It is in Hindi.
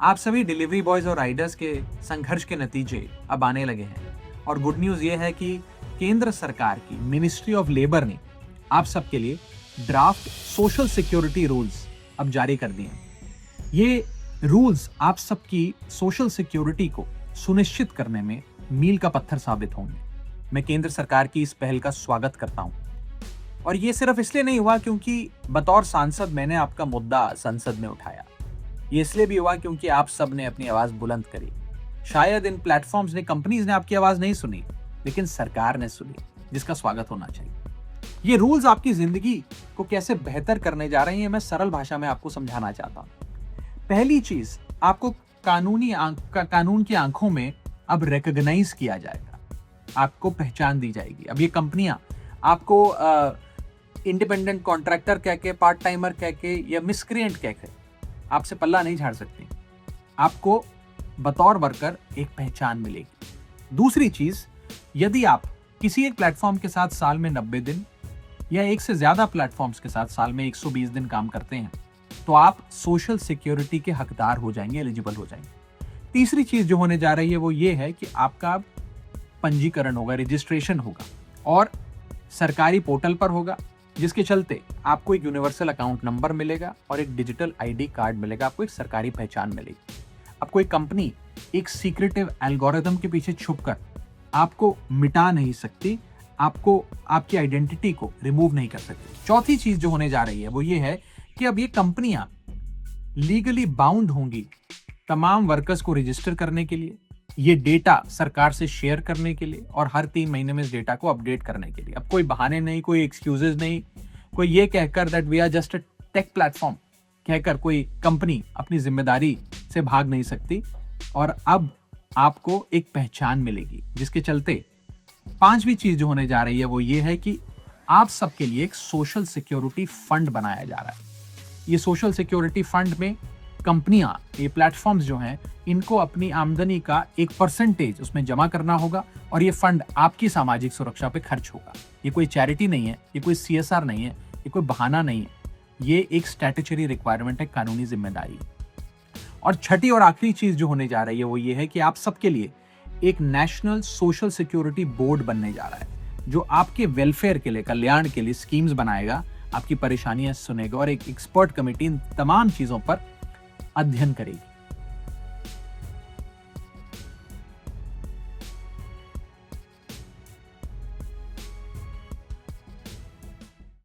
आप सभी डिलीवरी बॉयज और राइडर्स के संघर्ष के नतीजे अब आने लगे हैं और गुड न्यूज ये है कि केंद्र सरकार की मिनिस्ट्री ऑफ लेबर ने आप सबके लिए ड्राफ्ट सोशल सिक्योरिटी रूल्स अब जारी कर दिए हैं। ये रूल्स आप सबकी सोशल सिक्योरिटी को सुनिश्चित करने में मील का पत्थर साबित होंगे। मैं केंद्र सरकार की इस पहल का स्वागत करता हूं और ये सिर्फ इसलिए नहीं हुआ क्योंकि बतौर सांसद मैंने आपका मुद्दा संसद में उठाया। ये इसलिए भी हुआ क्योंकि आप सब ने अपनी आवाज बुलंद करी। शायद इन प्लेटफॉर्म्स ने, कंपनीज ने आपकी आवाज नहीं सुनी, लेकिन सरकार ने सुनी, जिसका स्वागत होना चाहिए। ये रूल्स आपकी जिंदगी को कैसे बेहतर करने जा रहे हैं, मैं सरल भाषा में आपको समझाना चाहता हूं। पहली चीज, आपको कानून की आंखों में अब रिकॉग्नाइज किया जाएगा, आपको पहचान दी जाएगी। अब ये कंपनियां आपको इंडिपेंडेंट कॉन्ट्रैक्टर कह के, पार्ट टाइमर कह के या मिसक्रिएंट कह के आपसे पल्ला नहीं झाड़ सकती। आपको बतौर वर्कर एक पहचान मिलेगी। दूसरी चीज, यदि आप किसी एक प्लेटफॉर्म के साथ साल में 90 दिन या एक से ज्यादा प्लेटफॉर्म्स के साथ साल में 120 दिन काम करते हैं, तो आप सोशल सिक्योरिटी के हकदार हो जाएंगे, एलिजिबल हो जाएंगे। तीसरी चीज जो होने जा रही है वो ये है कि आपका पंजीकरण होगा, रजिस्ट्रेशन होगा और सरकारी पोर्टल पर होगा, जिसके चलते आपको एक यूनिवर्सल अकाउंट नंबर मिलेगा और एक डिजिटल आईडी कार्ड मिलेगा। आपको एक सरकारी पहचान मिलेगी। आपको एक कंपनी एक सीक्रेटिव एल्गोरिथम के पीछे छुपकर आपको मिटा नहीं सकती, आपको आपकी आइडेंटिटी को रिमूव नहीं कर सकती। चौथी चीज जो होने जा रही है वो ये है कि अब ये कंपनियां लीगली बाउंड होंगी तमाम वर्कर्स को रजिस्टर करने के लिए, ये डेटा सरकार से शेयर करने के लिए और हर 3 महीने में इस डेटा को अपडेट करने के लिए। अब कोई बहाने नहीं, कोई एक्सक्यूजेस नहीं, कोई ये कहकर that we are just a tech platform कहकर कोई कंपनी अपनी जिम्मेदारी से भाग नहीं सकती। और अब आपको एक पहचान मिलेगी, जिसके चलते पांचवी चीज जो होने जा रही है वो ये है कि आप सबके लिए एक सोशल सिक्योरिटी फंड बनाया जा रहा है। ये सोशल सिक्योरिटी फंड में कंपनियां, ये प्लेटफॉर्म्स जो हैं, इनको अपनी आमदनी का एक परसेंटेज उसमें जमा करना होगा और ये फंड आपकी सामाजिक सुरक्षा पे खर्च होगा। ये कोई चैरिटी नहीं है, ये कोई CSR नहीं है, ये कोई बहाना नहीं है, ये एक स्टैट्यूटरी रिक्वायरमेंट है, कानूनी जिम्मेदारी। और छठी और आखिरी चीज जो होने जा रही है वो ये है कि आप सबके लिए एक नेशनल सोशल सिक्योरिटी बोर्ड बनने जा रहा है, जो आपके वेलफेयर के लिए, कल्याण के लिए स्कीम्स बनाएगा, आपकी परेशानियां सुनेगा और एक एक्सपर्ट कमेटी इन तमाम चीजों पर अध्ययन करेगी।